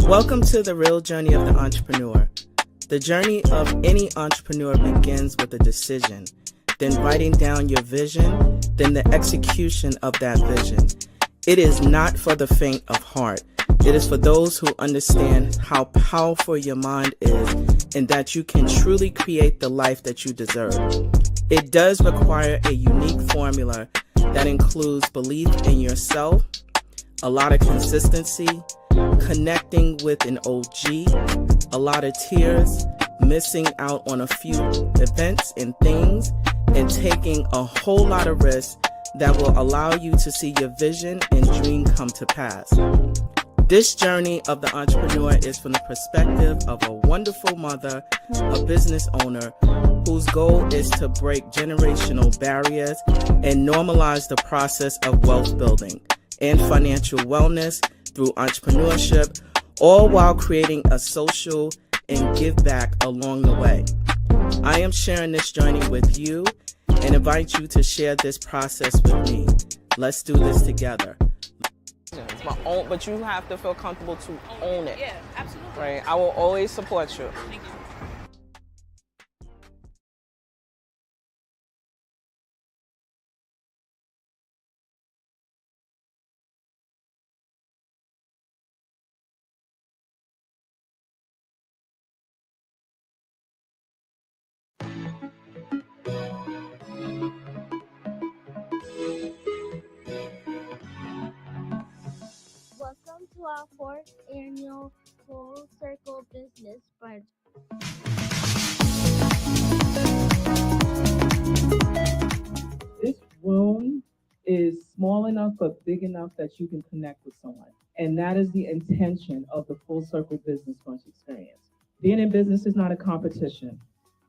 Welcome to the Real Journey of the Entrepreneur. The journey of any entrepreneur begins with a decision, then writing down your vision, then the execution of that vision. It is not for the faint of heart. It is for those who understand how powerful your mind is and that you can truly create the life that you deserve. It does require a unique formula that includes belief in yourself, a lot of consistency, connecting with an OG, a lot of tears, missing out on a few events and things, and taking a whole lot of risks that will allow you to see your vision and dream come to pass. This journey of the entrepreneur is from the perspective of a wonderful mother, a business owner, whose goal is to break generational barriers and normalize the process of wealth building and financial wellness through entrepreneurship, all while creating a social and give back along the way. I am sharing this journey with you and invite you to share this process with me. Let's do this together. It's my own, but you have to feel comfortable to own it. Yeah, absolutely. Right? I will always support you. Thank you. Welcome to our 4th annual Full Circle Business Brunch. This room is small enough but big enough that you can connect with someone. And that is the intention of the Full Circle Business Brunch experience. Being in business is not a competition.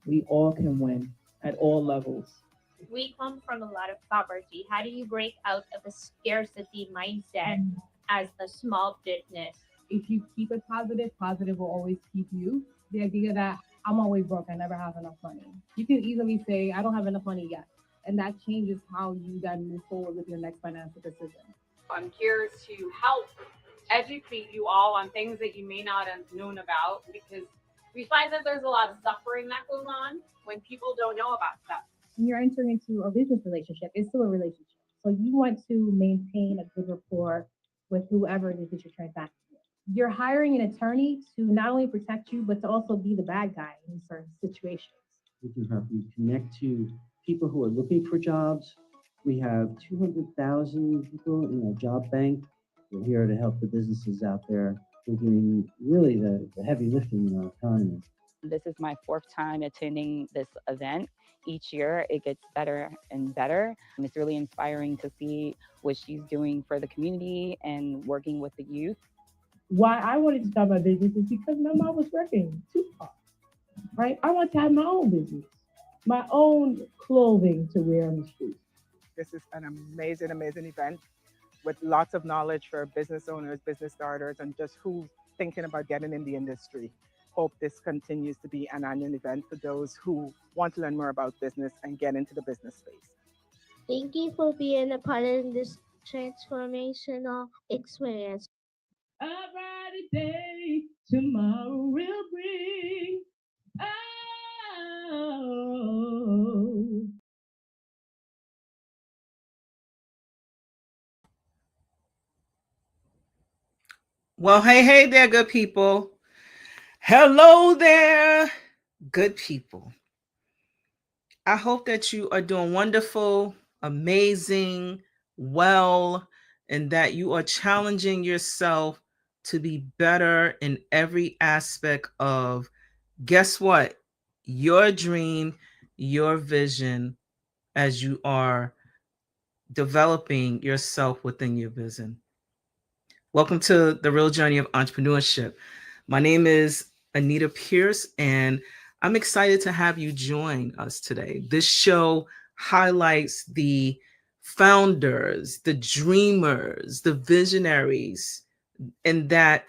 We all can win at all levels. We come from a lot of poverty. How do you break out of the scarcity mindset as a small business? If you keep it positive, positive will always keep you. The idea that I'm always broke, I never have enough money. You can easily say, I don't have enough money yet. And that changes how you then move forward with your next financial decision. I'm here to help educate you all on things that you may not have known about, because we find that there's a lot of suffering that goes on when people don't know about stuff. When you're entering into a business relationship, it's still a relationship. So you want to maintain a good rapport with whoever it is that you're transacting with. You're hiring an attorney to not only protect you, but to also be the bad guy in certain situations. We can help you connect to people who are looking for jobs. We have 200,000 people in our job bank. We're here to help the businesses out there. We're doing really the heavy lifting in our economy. This is my 4th time attending this event. Each year it gets better and better. It's really inspiring to see what she's doing for the community and working with the youth. Why I wanted to start my business is because my mom was working too hard, right? I want to have my own business, my own clothing to wear on the street. This is an amazing, amazing event with lots of knowledge for business owners, business starters, and just who's thinking about getting in the industry. Hope this continues to be an annual event for those who want to learn more about business and get into the business space. Thank you for being a part of this transformational experience. A brighter day tomorrow will bring. Oh. Well, hey there, good people. Hello there, good people. I hope that you are doing wonderful, amazing, well, and that you are challenging yourself to be better in every aspect of, guess what? Your dream, your vision, as you are developing yourself within your vision. Welcome to the Real Journey of Entrepreneurship. My name is Anita Pierce, and I'm excited to have you join us today. This show highlights the founders, the dreamers, the visionaries, and that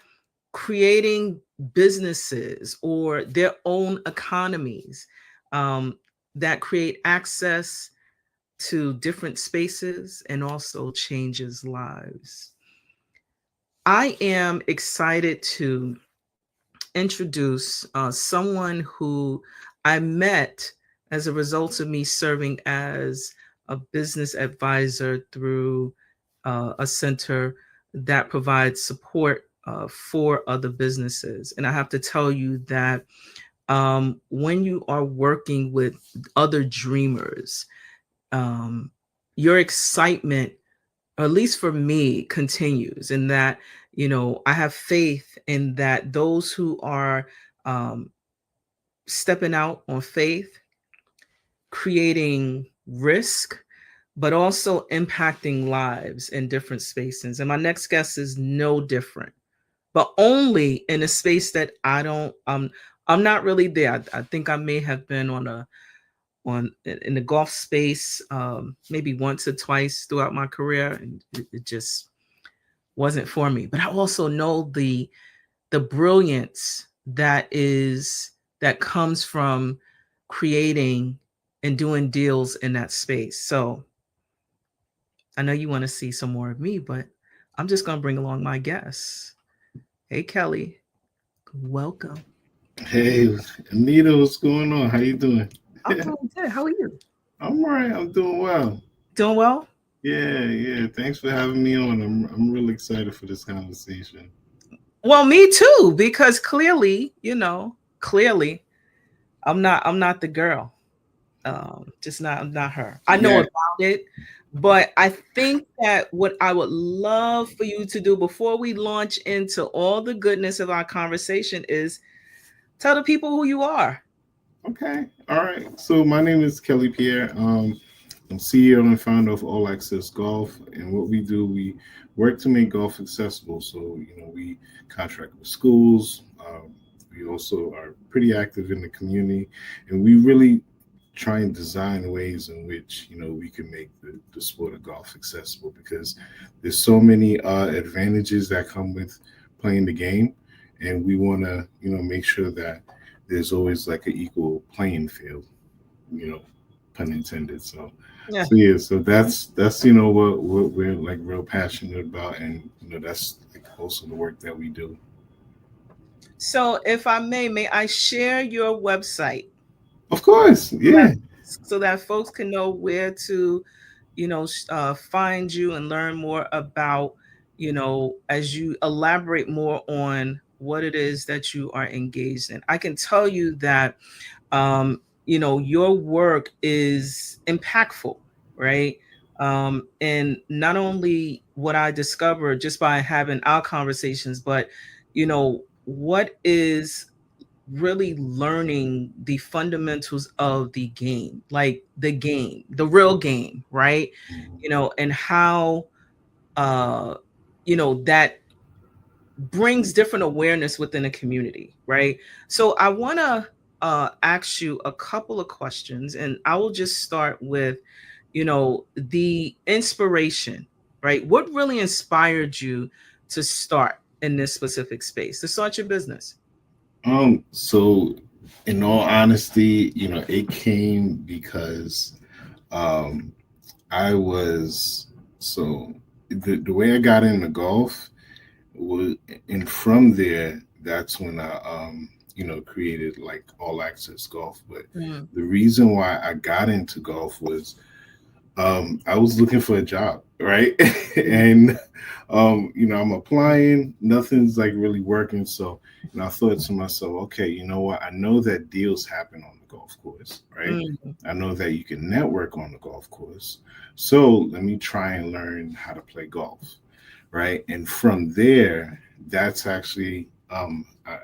creating businesses or their own economies that create access to different spaces and also changes lives. I am excited to introduce someone who I met as a result of me serving as a business advisor through a center that provides support for other businesses. And I have to tell you that when you are working with other dreamers, your excitement, or at least for me, continues in that, I have faith in that those who are um, stepping out on faith, creating risk, but also impacting lives in different spaces. And my next guest is no different, but only in a space that I'm not really there. I think I may have been in the golf space maybe once or twice throughout my career, and it just wasn't for me. But I also know the brilliance that comes from creating and doing deals in that space. So I know you want to see some more of me, but I'm just going to bring along my guests. Hey, Kelley, welcome. Hey, Anita, what's going on? How you doing? I'm doing good. How are you? I'm all right. I'm doing well. Doing well? Yeah. Thanks for having me on. I'm really excited for this conversation. Well, me too, because clearly, I'm not the girl. I'm not her. I know about it, but I think that what I would love for you to do before we launch into all the goodness of our conversation is tell the people who you are. Okay. All right. So my name is Kelley Pierre. I'm CEO and founder of All Access Golf, and what we do, we work to make golf accessible. So we contract with schools. We also are pretty active in the community, and we really try and design ways in which we can make the sport of golf accessible, because there's so many advantages that come with playing the game, and we want to make sure that there's always like an equal playing field, pun intended. So so that's what we're like real passionate about, and that's like also the work that we do. So if I may I share your website? Of course, yeah. So that folks can know where to, find you and learn more about, as you elaborate more on what it is that you are engaged in. I can tell you that, your work is impactful, right? And not only what I discovered just by having our conversations, but, what is really learning the fundamentals of the game, like the real game, right? And how that brings different awareness within a community, right? So I want to ask you a couple of questions, and I will just start with the inspiration, right? What really inspired you to start in this specific space, to start your business? So in all honesty, it came because I was the way I got into golf was, and from there, that's when I created like All Access Golf. But the reason why I got into golf was I was looking for a job, right? And I'm applying, nothing's like really working. So I thought to myself, okay, you know what? I know that deals happen on the golf course, right? I know that you can network on the golf course. So let me try and learn how to play golf, right? And from there, that's actually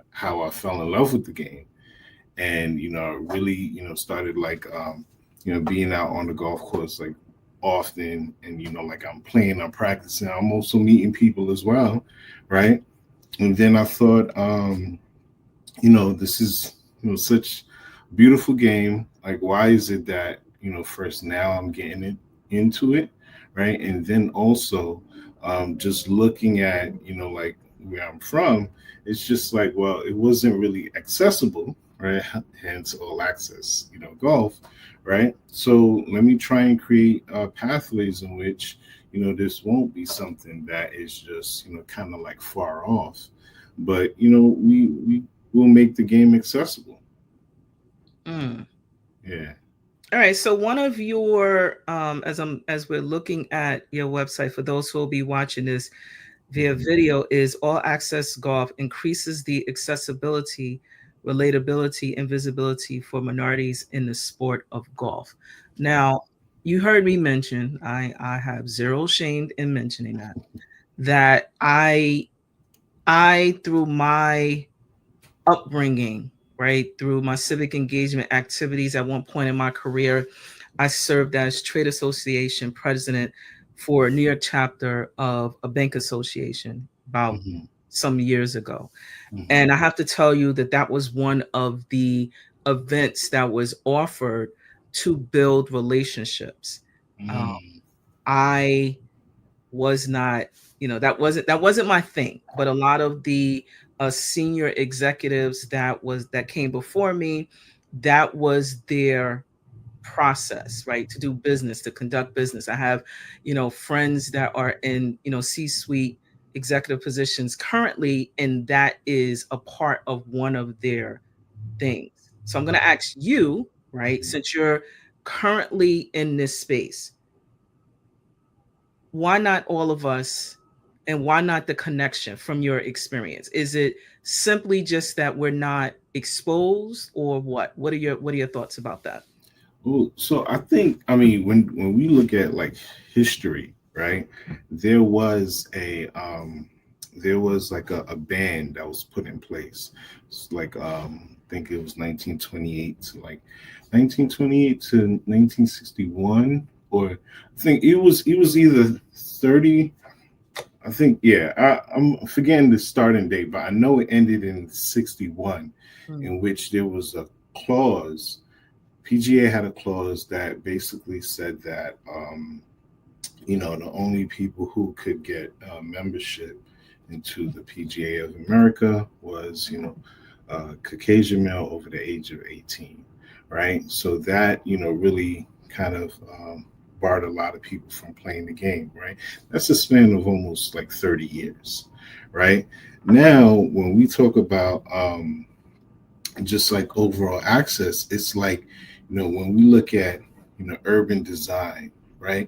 how I fell in love with the game. And, really, started like, being out on the golf course like often, and like I'm playing, I'm practicing, I'm also meeting people as well, right? And then I thought, this is such a beautiful game. Like, why is it that first now I'm getting into it, right? And then also just looking at like where I'm from, it's just like, well, it wasn't really accessible, right? Hence All Access, golf, right? So let me try and create pathways in which, this won't be something that is just, kind of like far off, but, we will make the game accessible. Mm. Yeah. All right. So one of your, as we're looking at your website, for those who will be watching this via video, is All Access Golf increases the accessibility, relatability, and visibility for minorities in the sport of golf. Now, you heard me mention, I have zero shame in mentioning that I through my upbringing, right, through my civic engagement activities at one point in my career, I served as trade association president for a New York chapter of a bank association about some years ago. And I have to tell you that that was one of the events that was offered to build relationships. I was not, that wasn't my thing, but a lot of the senior executives that came before me, that was their process, right, to do business, to conduct business. I have, friends that are in, C-suite executive positions currently, and that is a part of one of their things. So I'm going to ask you, right, since you're currently in this space, why not all of us, and why not the connection from your experience? Is it simply just that we're not exposed, or what? What are your thoughts about that? Well, so I think, when we look at like history, right, there was like a band that was put in place. It's like I think it was 1928 to 1961, or I think it was either 30. I think, I'm forgetting the starting date, but I know it ended in 61, in which there was a clause. PGA had a clause that basically said that, the only people who could get membership into the PGA of America was, Caucasian male over the age of 18, right? So that, really kind of barred a lot of people from playing the game, right? That's a span of almost like 30 years, right? Now, when we talk about just like overall access, it's like, when we look at, urban design, right?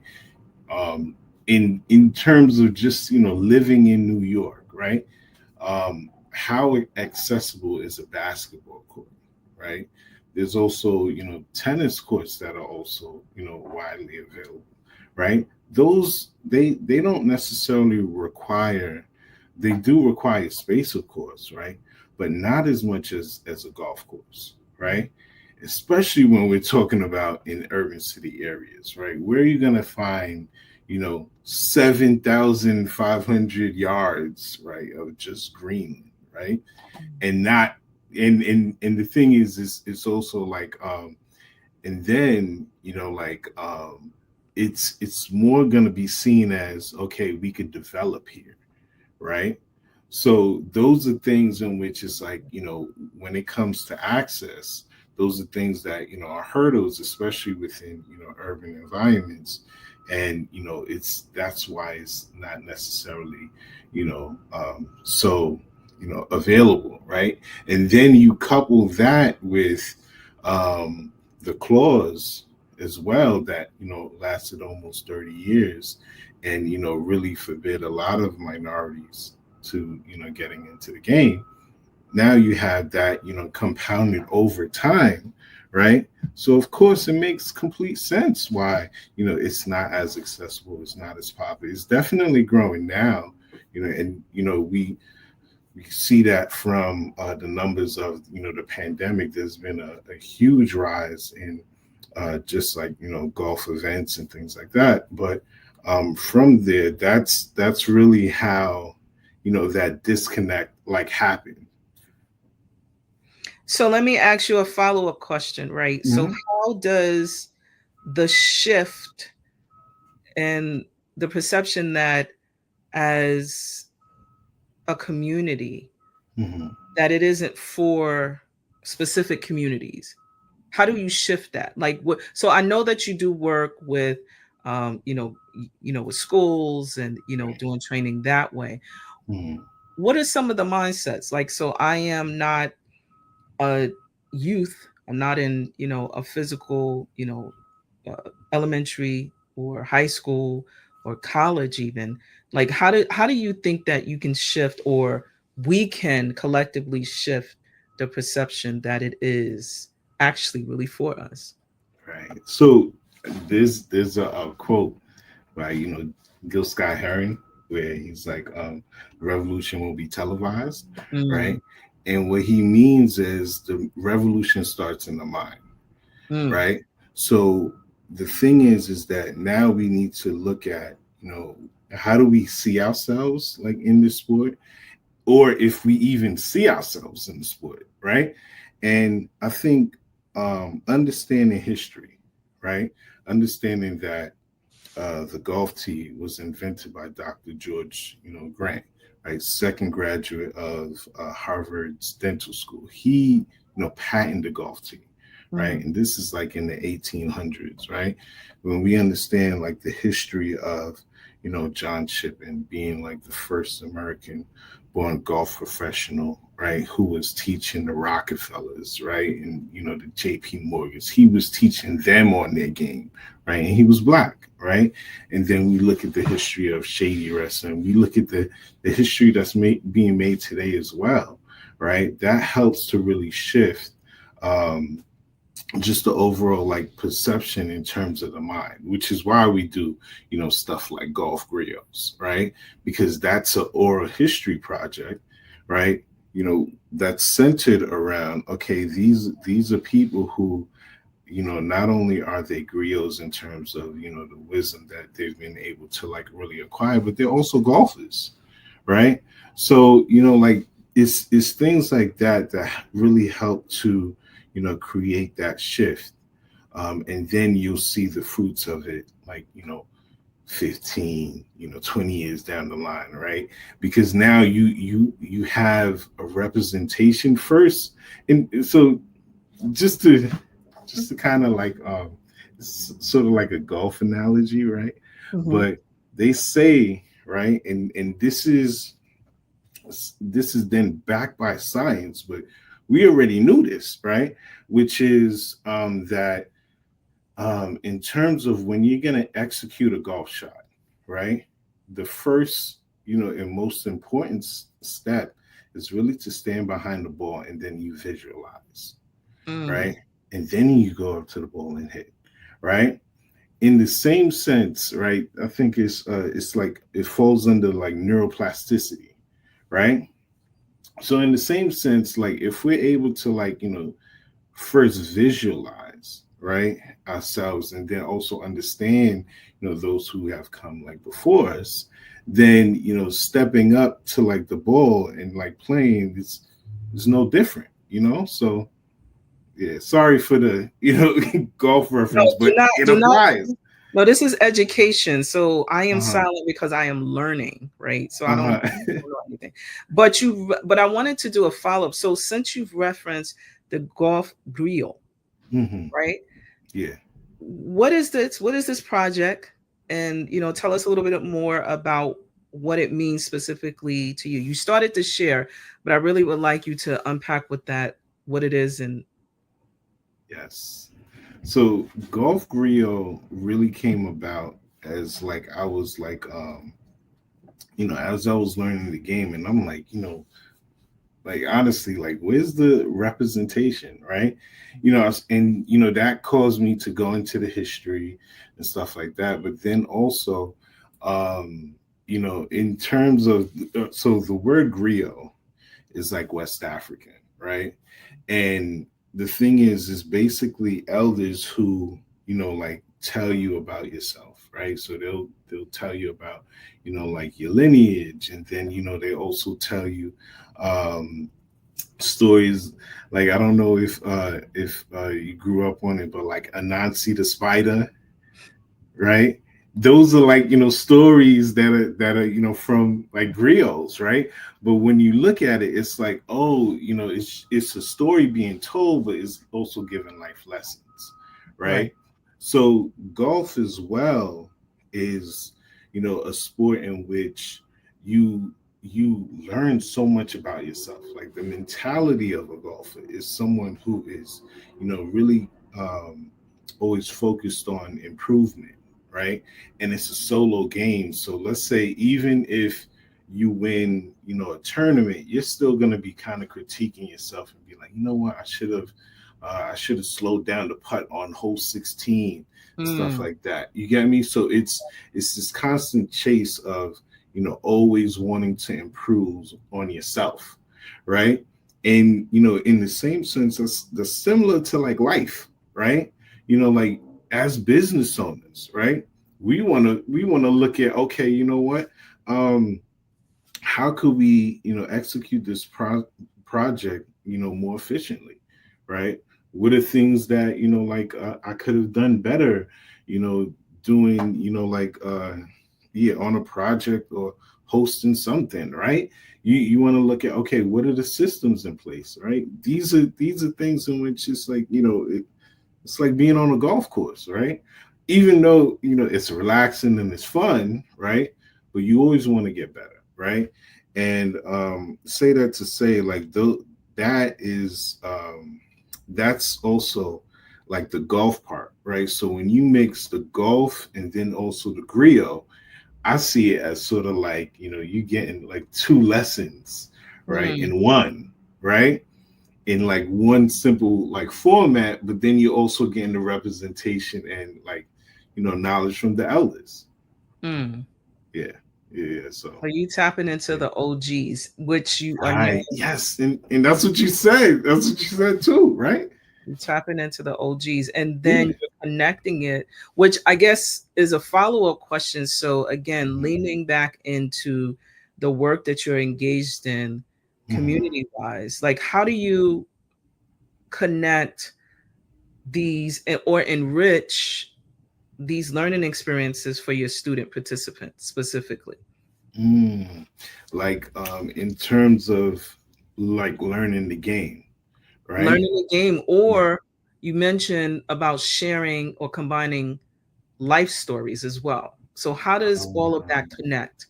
In terms of just, living in New York, right? How accessible is a basketball court, right? There's also, tennis courts that are also, widely available, right? Those, they don't necessarily require, they do require space, of course, right? But not as much as a golf course, right? Especially when we're talking about in urban city areas, right? Where are you going to find, 7,500 yards, right, of just green, right? And not, and the thing is it's also like, and then, it's more going to be seen as, okay, we could develop here, right? So those are things in which it's like, when it comes to access, those are things that, are hurdles, especially within, urban environments. And, that's why it's not necessarily, so, available, right? And then you couple that with the clause as well that, lasted almost 30 years and, really forbid a lot of minorities to, getting into the game. Now you have that, compounded over time, right? So of course it makes complete sense why, it's not as accessible, it's not as popular. It's definitely growing now, and, we see that from the numbers of, the pandemic. There's been a huge rise in just like, golf events and things like that. But from there, that's really how, that disconnect like happened. So let me ask you a follow-up question, right? So how does the shift and the perception that as a community, that it isn't for specific communities, how do you shift that? Like, what? So I know that you do work with with schools and, doing training that way. What are some of the mindsets? Like, so I am not a youth. I'm not in, a physical, elementary or high school or college even. Like, how do you think that you can shift, or we can collectively shift the perception that it is actually really for us? Right. So there's a quote by Gil Scott Heron where he's like, the revolution will be televised, right? And what he means is the revolution starts in the mind, right? So the thing is that now we need to look at, how do we see ourselves like in this sport, or if we even see ourselves in the sport, right? And I think understanding history, right? Understanding that the golf tee was invented by Dr. George, Grant, right? Second graduate of Harvard's dental school. He, patented the golf tee, right? And this is like in the 1800s, right? When we understand like the history of, John Shippen being like the first American born golf professional, right, who was teaching the Rockefellers, right, and the JP Morgans. He was teaching them on their game, right, and he was black, right. And then we look at the history of shady wrestling. We look at the history that's being made today as well, right. That helps to really shift just the overall like perception in terms of the mind, which is why we do, stuff like Golf Griots, right? Because that's an oral history project, right? That's centered around, okay, these are people who, not only are they griots in terms of, the wisdom that they've been able to like really acquire, but they're also golfers, right? So, like it's things like that that really help to, create that shift. And then you'll see the fruits of it, like, 15, 20 years down the line, right? Because now you have a representation first. And so just to kind of like, sort of like a golf analogy, right? But they say, right, and this is then backed by science, but we already knew this, right? Which is that in terms of when you're going to execute a golf shot, right? The first, and most important step is really to stand behind the ball, and then you visualize, right? And then you go up to the ball and hit, right? In the same sense, right? I think it's like it falls under like neuroplasticity, right? So in the same sense, like if we're able to like, first visualize, right, ourselves, and then also understand, those who have come like before us, then, stepping up to like the ball and like playing is no different, So yeah, sorry for the, golf reference, but it applies. No, this is education. So I am silent because I am learning, right? So I don't know anything. But I wanted to do a follow-up. So since you've referenced the Golf Griot, right? Yeah. What is this? What is this project? And tell us a little bit more about what it means specifically to you. You started to share, but I really would like you to unpack what it is. And yes. So Golf Griot really came about as like I was like as I was learning the game, and I'm like, like honestly, like where's the representation, right? And that caused me to go into the history and stuff like that. But then also, in terms of so the word griot is like West African, right? And the thing is basically elders who, like tell you about yourself, right? So they'll tell you about, like your lineage. And then, they also tell you stories. Like, I don't know if you grew up on it, but like Anansi the spider, right? Those are like, stories that are, from like griots, right? But when you look at it, it's like, oh, it's a story being told, but it's also giving life lessons, right? So golf as well, is, a sport in which you learn so much about yourself. Like, the mentality of a golfer is someone who is, really always focused on improvement, right? And it's a solo game. So let's say even if you win, a tournament, you're still going to be kind of critiquing yourself and be like, you know what, I should have slowed down the putt on hole 16, stuff like that. You get me? So it's this constant chase of, always wanting to improve on yourself, right? And, in the same sense, that's similar to like life, right? Like, as business owners, right? We want to look at, okay, you know what? How could we, execute this project, more efficiently, right? What are things that, like, I could have done better, doing, on a project or hosting something, right? You want to look at, okay, what are the systems in place, right? These are things in which it's like, it's like being on a golf course, right? Even though, it's relaxing and it's fun, right? But you always want to get better, right? And say that to say, like, that is that's also like the golf part, right? So when you mix the golf and then also the griot, I see it as sort of like, you getting like two lessons, right, in one, right? In like one simple like format, but then you're also getting the representation and like, knowledge from the elders. Yeah. So are you tapping into the OGs, which you are right. Yes, and that's what you said. That's what you said too, right? You're tapping into the OGs, and then you're connecting it, which I guess is a follow-up question. So again, leaning back into the work that you're engaged in community-wise, like, how do you connect these or enrich these learning experiences for your student participants specifically? Like, in terms of like learning the game, right? Learning the game, or you mentioned about sharing or combining life stories as well. So how does all of that connect?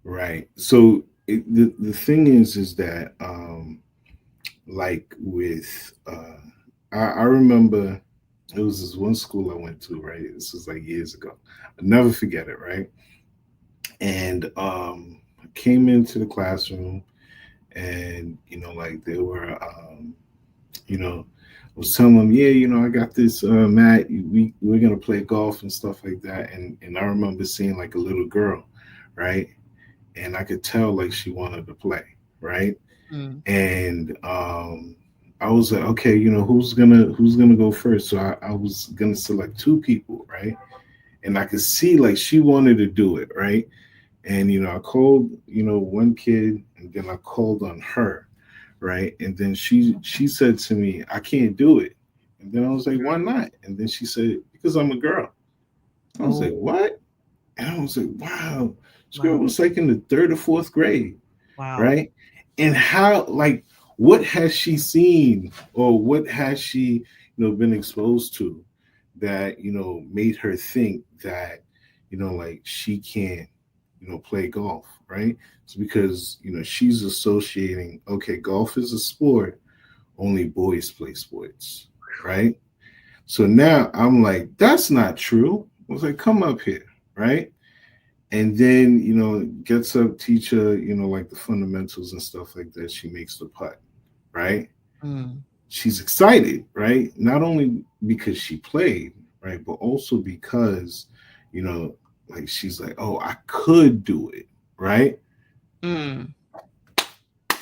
Right. So the thing is that like with I remember it was this one school I went to, right? This was like years ago. I'll never forget it, right? And I came into the classroom, and like they were I was telling them, yeah, I got this mat, we're gonna play golf and stuff like that. And I remember seeing like a little girl, right? And I could tell like she wanted to play, right? And I was like, okay, who's gonna go first? So I was gonna select two people, right? And I could see like she wanted to do it, right? And I called, one kid, and then I called on her, right? And then she said to me, I can't do it. And then I was like, why not? And then she said, because I'm a girl. I was like, what? And I was like, wow. This girl was like in the 3rd or 4th grade. Wow. Right? And how, like, what has she seen, or what has she, been exposed to that, made her think that, like, she can't, play golf, right? It's because, she's associating, okay, golf is a sport, only boys play sports, right? So now I'm like, that's not true. I was like, come up here, right? And then, gets up, teach her, like the fundamentals and stuff like that. She makes the putt, right? She's excited, right? Not only because she played, right, but also because, like, she's like, oh, I could do it, right?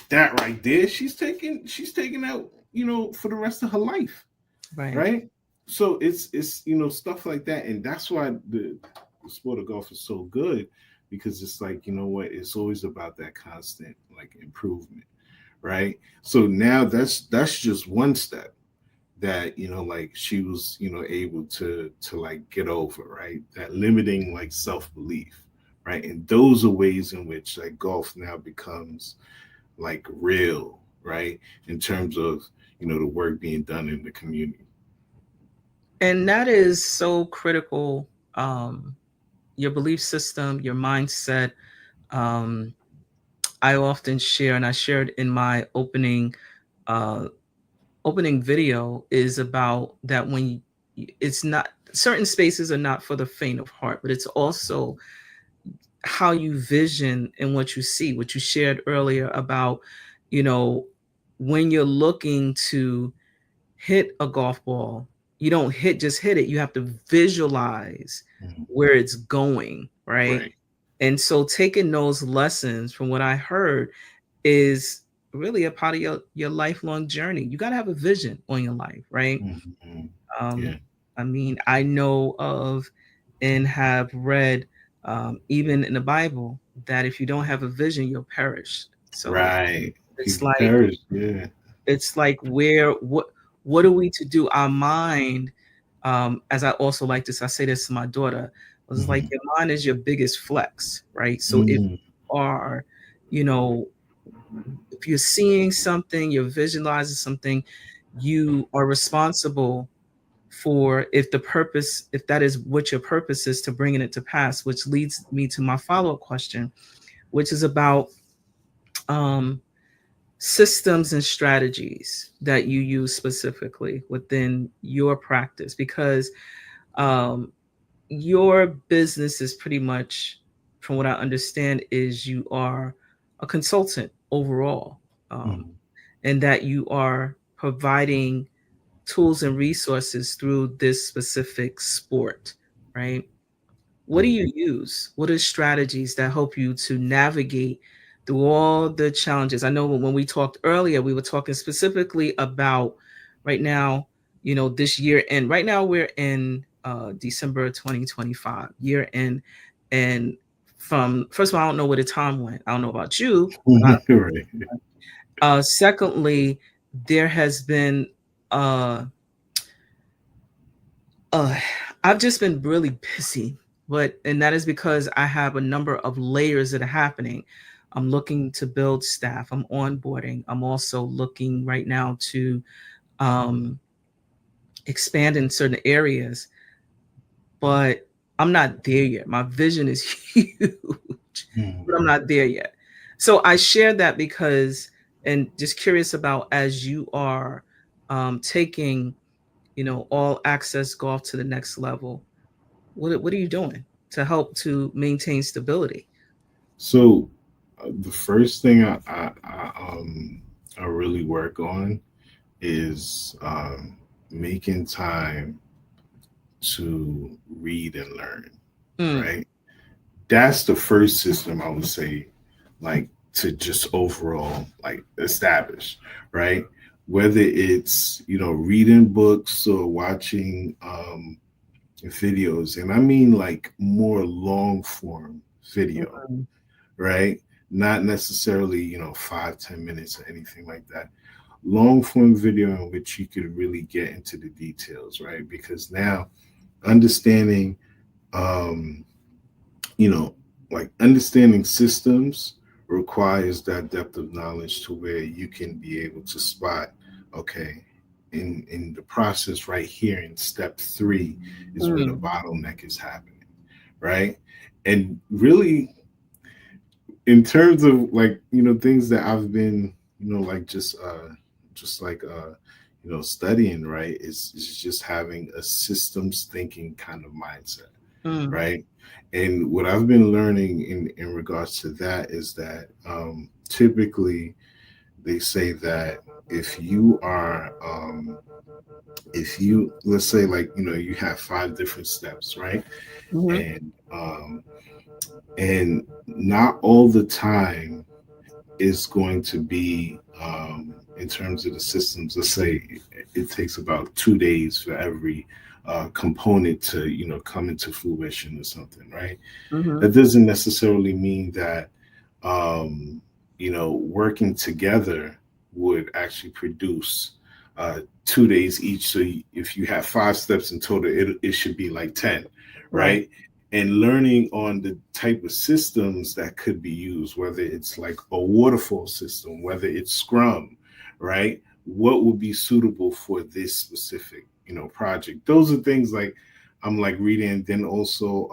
That right there, she's taking out, for the rest of her life, right? So it's stuff like that, and that's why the sport of golf is so good, because it's like, it's always about that constant like improvement, right? So now that's just one step that like she was able to like get over, right? That limiting like self-belief, right? And those are ways in which like golf now becomes like real, right? In terms of the work being done in the community. And that is so critical your belief system, your mindset. Um, I often share, and I shared in my uh, opening video, is about that when it's not, certain spaces are not for the faint of heart, but it's also how you vision and what you see, what you shared earlier about, you know, when you're looking to hit a golf ball, you don't just hit it. You have to visualize where it's going, right? Right. And so taking those lessons from what I heard is really a part of your lifelong journey. You got to have a vision on your life, right? Mm-hmm. Yeah. I mean, I know of and have read, even in the Bible, that if you don't have a vision, you'll perish. So Right. it's People like, perish. Yeah. it's like where what are we to do? Our mind, as I also like this, I say this to my daughter, was like, Mhm. your mind is your biggest flex, right? So if Mm. you are, you know, if you're seeing something, you're visualizing something, you are responsible for, if that is what your purpose is, to bringing it to pass, which leads me to my follow-up question, which is about um, systems and strategies that you use specifically within your practice, because um, your business is pretty much, from what I understand, is you are a consultant overall, Mhm. and that you are providing tools and resources through this specific sport, right? What do Mhm. you use? What are strategies that help you to navigate through all the challenges? I know when we talked earlier, we were talking specifically about right now, this year end. Right now, we're in December 2025, year end. And from, first of all, I don't know where the time went. I don't know about you. Right. Secondly, there has been uh, uh, I've just been really busy, and that is because I have a number of layers that are happening. I'm looking to build staff. I'm onboarding. I'm also looking right now to um, expand in certain areas, but I'm not there yet. My vision is huge, but I'm Mhm. not there yet. So I share that because, and just curious about, as you are taking, all access golf to the next level. What are you doing to help to maintain stability? So the first thing I really work on is making time to read and learn. Mm, Right. That's the first system I would say, like, to just overall like establish. Right. Whether it's reading books or watching videos, and I mean like more long form video, mm, right? Not necessarily 5-10 minutes or anything like that. Long form video in which you could really get into the details, right? Because now understanding um you know like understanding systems requires that depth of knowledge to where you can be able to spot, okay, in the process right here in step 3 is where the mm, bottleneck is happening, right? And really, in terms of like things that I've been like just like studying, right, is just having a systems thinking kind of mindset, mm, right? And what I've been learning in regards to that is that typically they say that if you are if you, let's say, like you have 5 different steps, right? mhm, And not all the time is going to be in terms of the systems. Let's say it takes about 2 days for every component to come into fruition or something, right? mhm, That doesn't necessarily mean that working together would actually produce 2 days each. So if you have 5 steps in total, it should be like 10, right. right? And learning on the type of systems that could be used, whether it's like a waterfall system, whether it's Scrum, right? What would be suitable for this specific project? Those are things like I'm like reading. Then also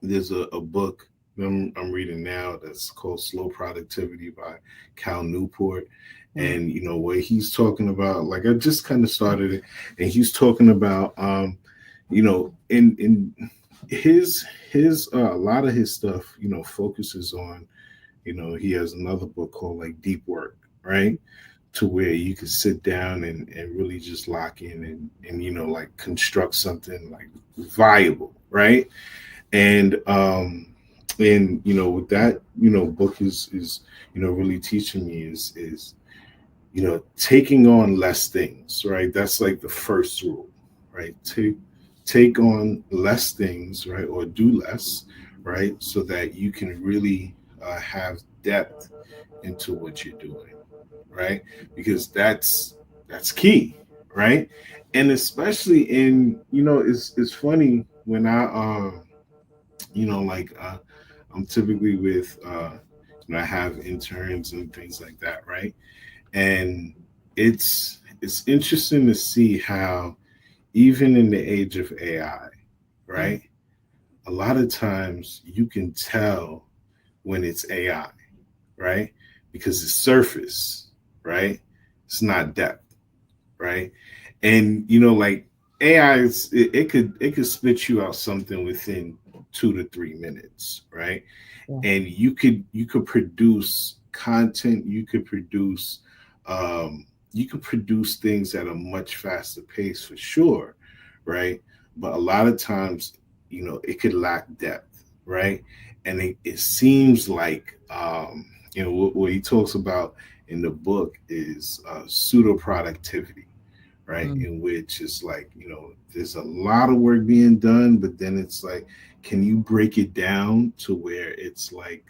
there's a book I'm reading now that's called Slow Productivity by Cal Newport. And where he's talking about, like, I just kind of started it, and he's talking about in his a lot of his stuff focuses on, he has another book called like Deep Work, right? To where you can sit down and really just lock in and like construct something like viable, right? And what that book is really teaching me is taking on less things, right? That's like the first rule, right? Take on less things, right? Or do less, right? So that you can really have depth into what you're doing, right? Because that's key, right? And especially in it's funny when I'm typically with I have interns and things like that, right? And it's interesting to see how even in the age of AI, right? A lot of times you can tell when it's AI, right? Because it's surface, right? It's not depth, right? And like AI it could spit you out something within 2 to 3 minutes, right? Yeah. And you could produce content, you could produce things at a much faster pace for sure, right? But a lot of times, it could lack depth, right? And it seems like what he talks about in the book is pseudo productivity, right? In which it's like, there's a lot of work being done, but then it's like, can you break it down to where it's like,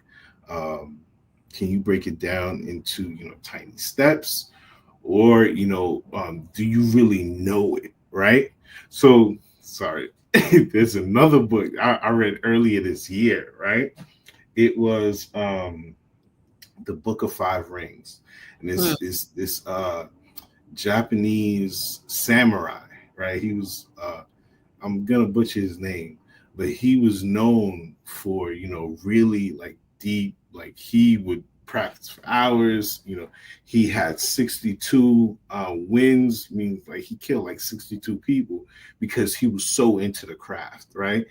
can you break it down into, tiny steps? Or, do you really know it, right? So, sorry, there's another book I read earlier this year, right? It was the Book of Five Rings. And this Japanese samurai, right? He was I'm gonna butcher his name, but he was known for really like deep, like he would practice for hours. He had 62 wins, means like he killed like 62 people because he was so into the craft, right?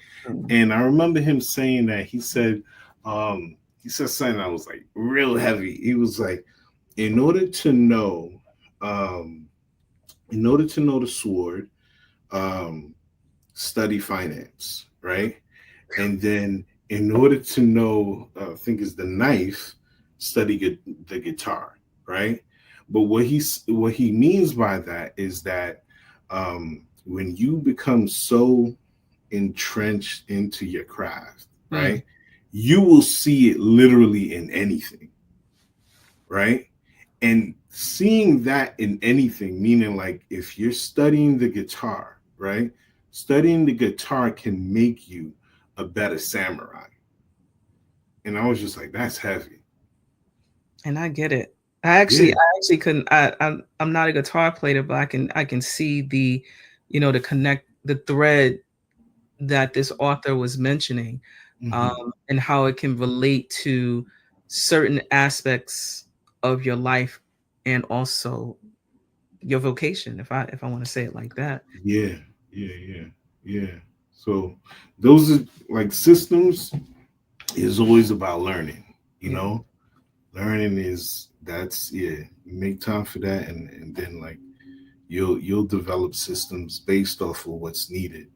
And I remember him saying that he said something that was like real heavy. He was like, in order to know the sword, study finance, right? And then in order to know, I think is the knife, study the guitar, right? But what he means by that is that when you become so entrenched into your craft, right, you will see it literally in anything, right? And seeing that in anything, meaning like if you're studying the guitar, right? Studying the guitar can make you a better samurai. And I was just like, that's heavy. And I get it. I actually couldn't. I'm not a guitar player, but I can see the, to connect the thread that this author was mentioning, and how it can relate to certain aspects of your life and also your vocation, if I want to say it like that. Yeah. So those are like systems is always about learning, learning you make time for that, and then like you'll develop systems based off of what's needed,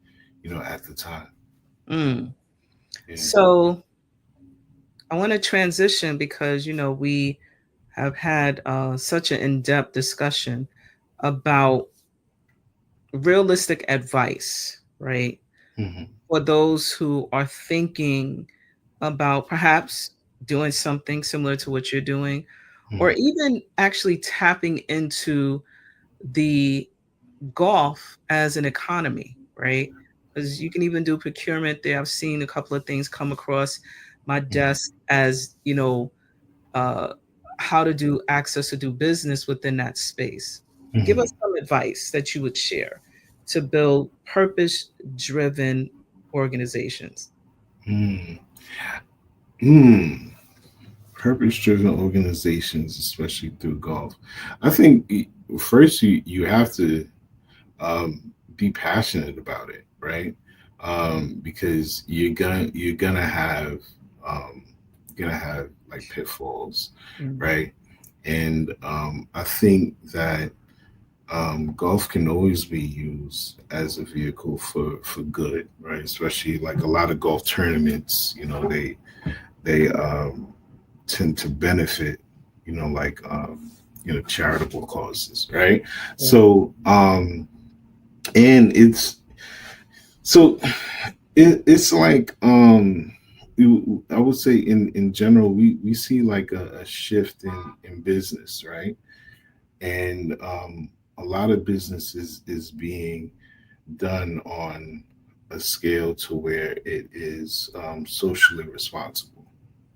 at the time. Yeah. So I want to transition because we have had such an in-depth discussion about realistic advice, right? For those who are thinking about perhaps doing something similar to what you're doing, or even actually tapping into the golf as an economy, right? Because you can even do procurement there. I've seen a couple of things come across my desk as, how to do access to do business within that space. Give us some advice that you would share to build purpose-driven organizations. Hmm. Hmm. Purpose-driven organizations, especially through golf. I think first you have to be passionate about it, right? Because you're gonna have like pitfalls, right? And I think that golf can always be used as a vehicle for good, right? Especially like a lot of golf tournaments, they tend to benefit, like charitable causes, right? So and so it's like I would say in general we see like a shift in business, right? And a lot of business is being done on a scale to where it is socially responsible,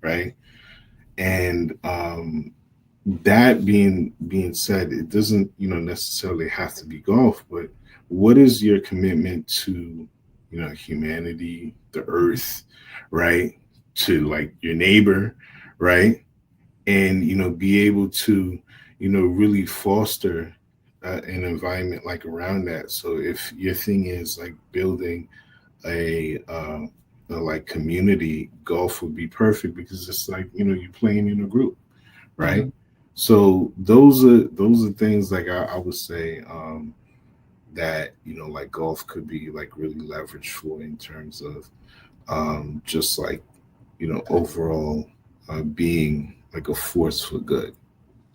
right? And that being said, it doesn't necessarily have to be golf, but what is your commitment to humanity, the earth, right? To like your neighbor, right? And be able to really foster an environment like around that. So if your thing is like building a like community, golf would be perfect because it's like you're playing in a group, right? So those are things like I would say that like golf could be like really leveraged for in terms of just like overall being like a force for good.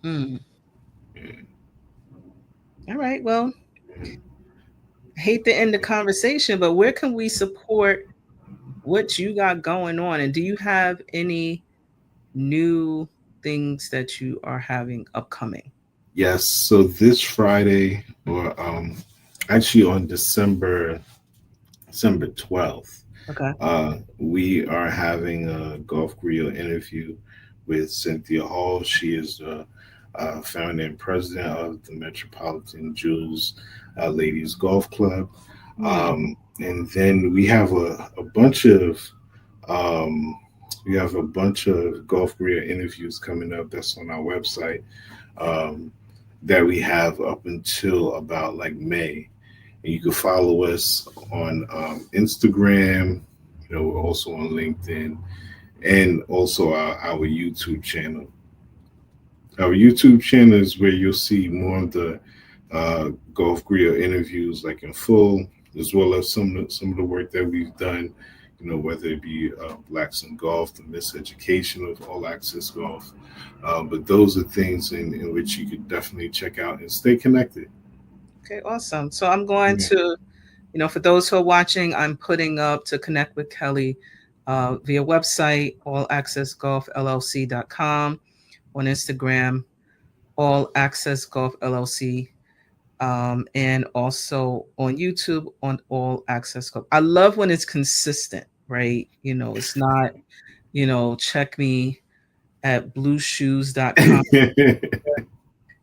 Mm. All right. Well, I hate to end the conversation, but where can we support what you got going on? And do you have any new things that you are having upcoming? Yes. So this Friday, or actually on December 12th, Okay. we are having a Golf Griot interview with Cynthia Hall. She is the founder and president of the Metropolitan Jewels Ladies Golf Club. And then um, we have a bunch of Golf Griot interviews coming up. That's on our website. That we have up until about like May. And you can follow us on Instagram. We're also on LinkedIn and also our YouTube channel. Our YouTube channel is where you'll see more of the Golf Griot interviews, like in full, as well as some of the work that we've done. Whether it be Blacks in Golf, the miseducation of All Access Golf, but those are things in which you could definitely check out and stay connected. Okay, awesome. So I'm going to, for those who are watching, I'm putting up to connect with Kelley via website, allaccessgolfllc.com, on Instagram, All Access Golf LLC, and also on YouTube on All Access Golf. I love when it's consistent, right? It's not, check me at blueshoes.com.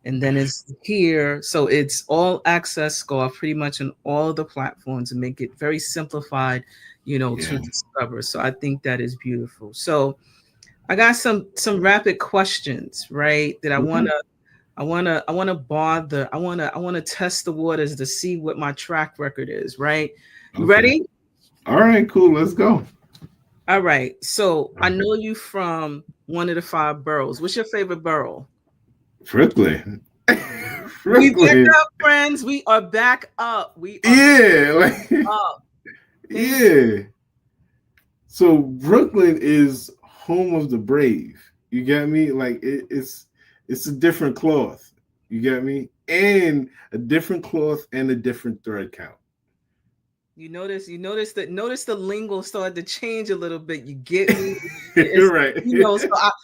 And then it's here. So it's All Access Golf pretty much on all of the platforms and make it very simplified, to discover. So I think that is beautiful. So I got some rapid questions, right? That I want to test the waters to see what my track record is, right? You ready? All right, cool. Let's go. All right. So I know you from one of the 5 boroughs. What's your favorite borough? Brooklyn. We back up, friends. We are back up. We are up. Yeah. So Brooklyn is home of the brave. You get me? Like it's a different cloth. You get me? And a different cloth and a different thread count. You notice the lingo started to change a little bit. You get me? You're right.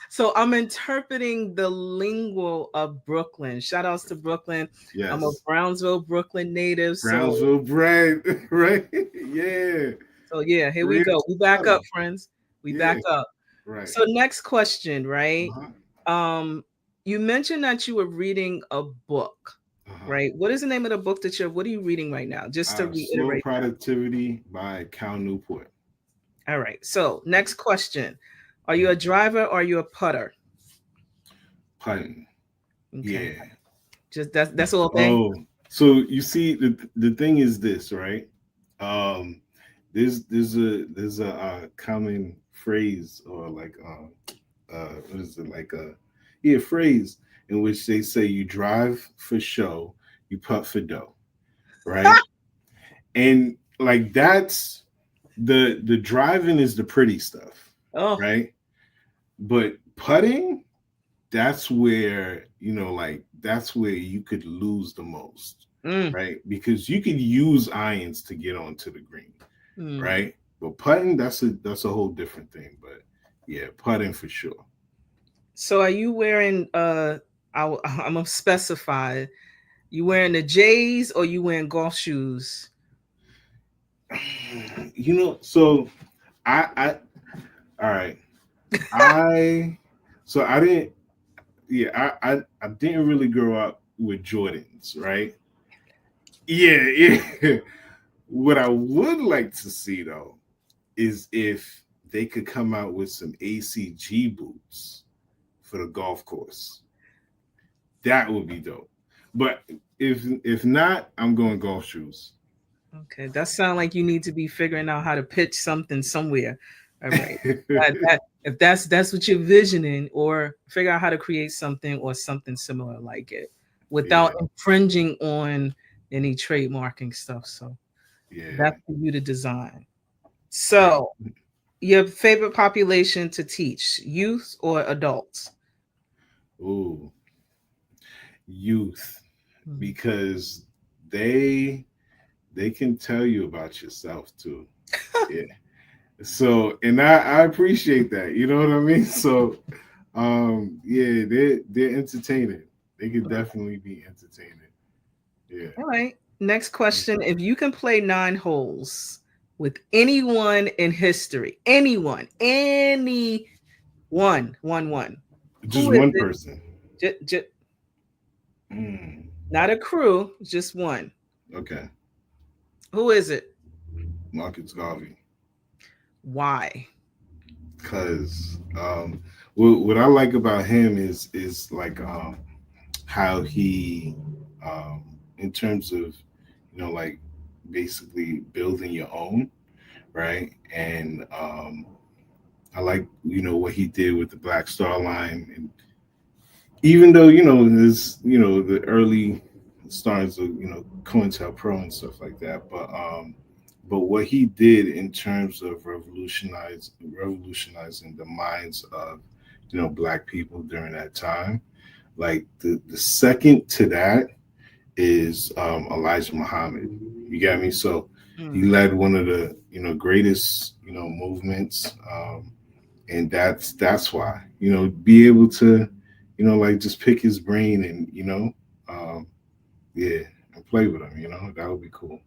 So I'm interpreting the lingo of Brooklyn. Shout outs to Brooklyn. Yes. I'm a Brownsville, Brooklyn native. Brownsville bred, right? Yeah. So yeah, here we go. We back up, friends. We back up. Right. So next question, right? You mentioned that you were reading a book. Right. What is the name of the book what are you reading right now? Just to reiterate. Slow Productivity by Cal Newport. All right. So next question. Are you a driver or are you a putter? Putting. Okay. Yeah. Just that's all thing. Oh, so you see, the thing is this, right? Um, there's a common phrase, or like what is it, like a, yeah, phrase in which they say you drive for show, you putt for dough, right? And like that's the driving is the pretty stuff, Oh, right? But putting, that's where, like that's where you could lose the most, mm, right? Because you could use irons to get onto the green, mm. right? But putting, that's a whole different thing. But yeah, putting for sure. So are you wearing I'm gonna specify, you wearing the J's or you wearing golf shoes? So I all right. I so I didn't yeah, I didn't really grow up with Jordans, right? Yeah, yeah. What I would like to see though is if they could come out with some ACG boots for the golf course. That would be dope. But if not, I'm going golf shoes. Okay, that sounds like you need to be figuring out how to pitch something somewhere. All right. If that's what you're visioning, or figure out how to create something or something similar like it without Yeah. infringing on any trademarking stuff. So Yeah. that's for you to design. So your favorite population to teach, youth or adults? Ooh, youth, Mhm. because they can tell you about yourself too. Yeah. So, and I appreciate that. You know what I mean? So, yeah, they're entertaining. They could definitely be entertaining. Yeah. All right. Next question. If you can play 9 holes with anyone in history, anyone, one, Just who is one it? person. Mm, Not a crew, just one. okay. Who is it? Marcus Garvey. Why? Because what I like about him is like how he in terms of like basically building your own, right? And I like what he did with the Black Star Line, and even though there's the early starts of COINTELPRO and stuff like that, but what he did in terms of revolutionizing the minds of Black people during that time, like the second to that is Elijah Muhammad. You got me? So he led one of the greatest movements, and that's why be able to like just pick his brain and yeah, and play with him. That would be cool.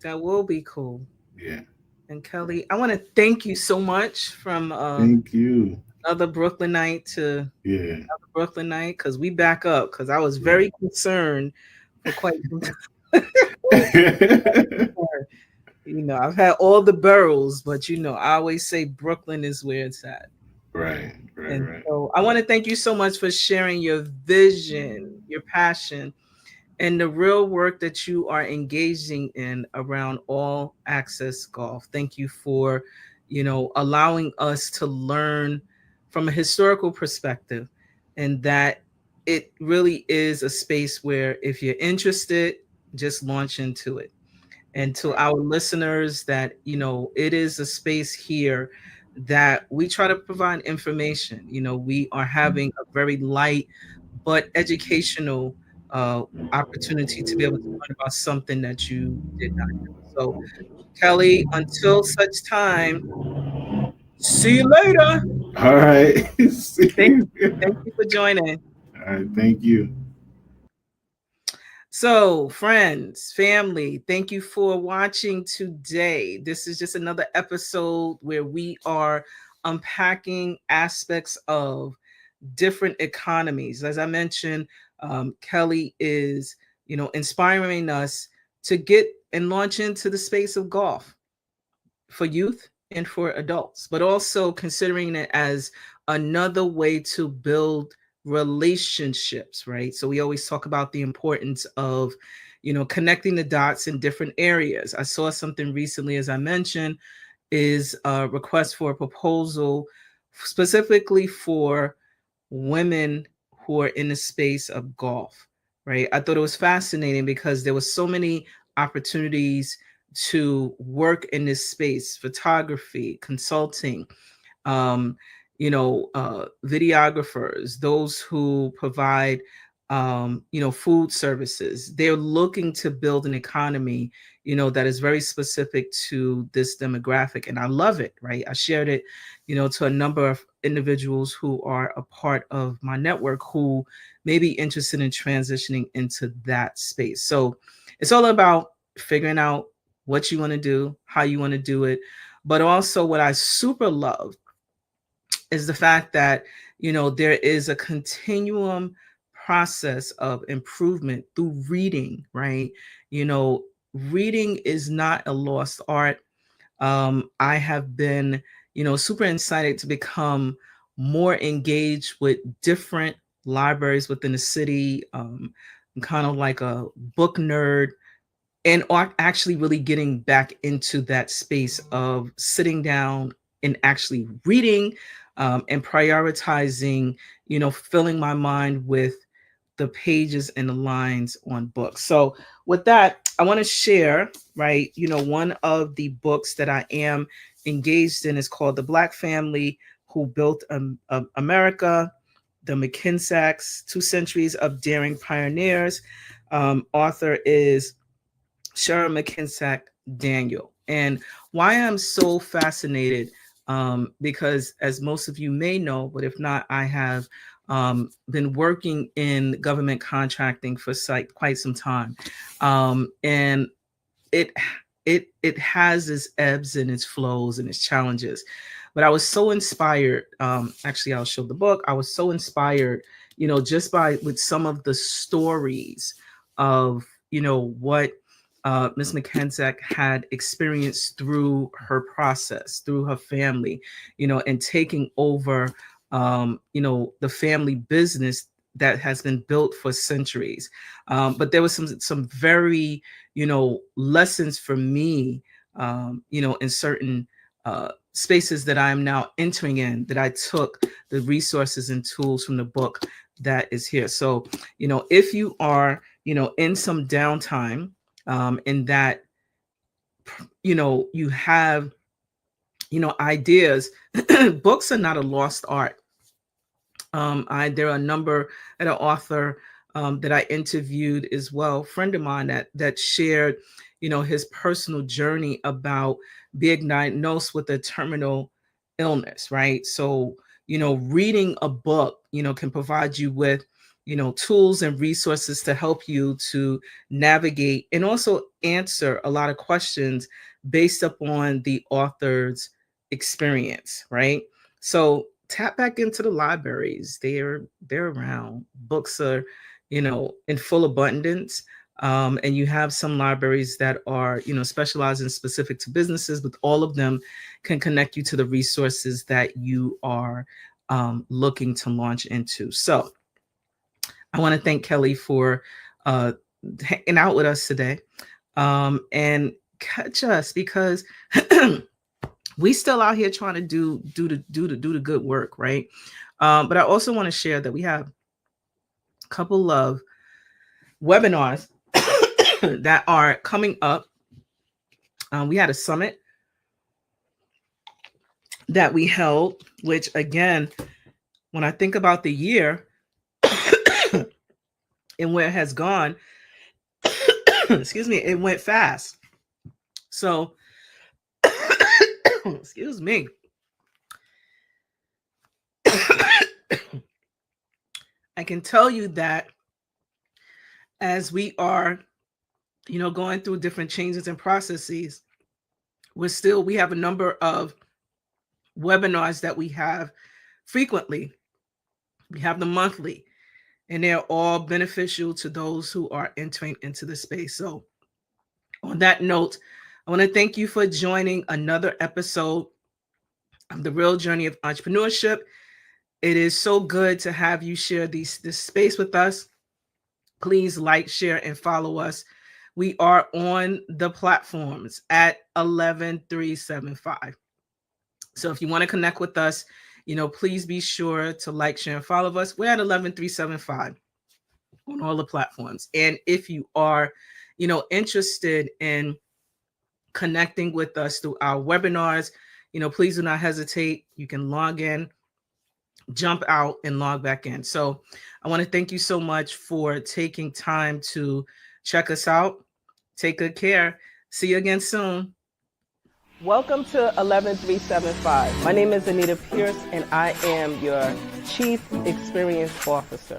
That will be cool. Yeah. And Kelley, I want to thank you so much from Thank you. another Brooklynite to Yeah. another Brooklynite, because we back up, because I was very concerned for quite some time. I've had all the boroughs, but I always say Brooklyn is where it's at. Right. And so I want to thank you so much for sharing your vision, your passion, and the real work that you are engaging in around All Access Golf. Thank you for, allowing us to learn from a historical perspective, and that it really is a space where if you're interested, just launch into it. And to our listeners, that it is a space here that we try to provide information. We are having a very light but educational opportunity to be able to learn about something that you did not know. So, Kelley, until such time, see you later. All right. Thank you for joining. All right. Thank you. So, friends, family, thank you for watching today. This is just another episode where we are unpacking aspects of different economies. As I mentioned, Kelley is, inspiring us to get and launch into the space of golf for youth and for adults, but also considering it as another way to build relationships, right? So we always talk about the importance of, connecting the dots in different areas. I saw something recently, as I mentioned, is a request for a proposal specifically for women who are in the space of golf, right? I thought it was fascinating because there was so many opportunities to work in this space: photography, consulting, um, videographers, those who provide, food services. They're looking to build an economy, that is very specific to this demographic. And I love it, right? I shared it, to a number of individuals who are a part of my network who may be interested in transitioning into that space. So it's all about figuring out what you want to do, how you want to do it. But also what I super love is the fact that, there is a continuum process of improvement through reading, right? Reading is not a lost art. I have been, super excited to become more engaged with different libraries within the city. I'm kind of like a book nerd, and are actually really getting back into that space of sitting down and actually reading, and prioritizing, filling my mind with the pages and the lines on books. So with that, I want to share, right, one of the books that I am engaged in is called The Black Family Who Built America, the McKinsacks, 2 Centuries of Daring Pioneers. Author is Sharon McKinsack Daniel. And why I'm so fascinated, because as most of you may know, but if not, I have been working in government contracting for quite some time. And it has its ebbs and its flows and its challenges. But I was so inspired. Actually, I'll show the book. I was so inspired, just with some of the stories of, what Ms. McKenzie had experienced through her process, through her family, and taking over, the family business that has been built for centuries. But there was some very, lessons for me, in certain spaces that I am now entering in, that I took the resources and tools from the book that is here. So, if you are, in some downtime, in that, you have, ideas, books are not a lost art. There are a number at an author that I interviewed as well, friend of mine that shared, his personal journey about being diagnosed with a terminal illness, right? So, reading a book, can provide you with, tools and resources to help you to navigate and also answer a lot of questions based upon the author's experience, right? So tap back into the libraries. They're around. Books are, in full abundance. And you have some libraries that are, specialized and specific to businesses, but all of them can connect you to the resources that you are looking to launch into. So I want to thank Kelley for hanging out with us today, and catch us, because we still out here trying to do the good work, right? But I also want to share that we have a couple of webinars that are coming up. We had a summit that we held, which again, when I think about the year and where it has gone, excuse me, it went fast. So, excuse me. I can tell you that as we are, going through different changes and processes, we have a number of webinars that we have frequently. We have the monthly, and they're all beneficial to those who are entering into the space. So on that note, I want to thank you for joining another episode of the Real Journey of Entrepreneurship. It is so good to have you share this space with us. Please like, share, and follow us. We are on the platforms at 11375. So if you want to connect with us, please be sure to like, share, and follow us. We're at 11375 on all the platforms. And if you are, interested in connecting with us through our webinars, please do not hesitate. You can log in, jump out, and log back in. So I want to thank you so much for taking time to check us out. Take good care. See you again soon. Welcome to 11375. My name is Anita Pierce, and I am your Chief Experience Officer.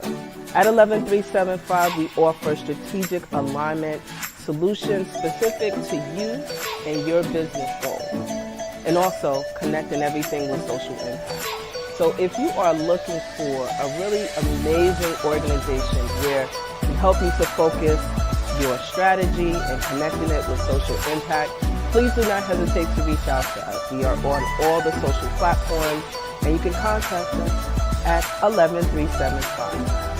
At 11375, we offer strategic alignment solutions specific to you and your business goals, and also connecting everything with social impact. So if you are looking for a really amazing organization where we help you to focus your strategy and connecting it with social impact, please do not hesitate to reach out to us. We are on all the social platforms, and you can contact us at 11375.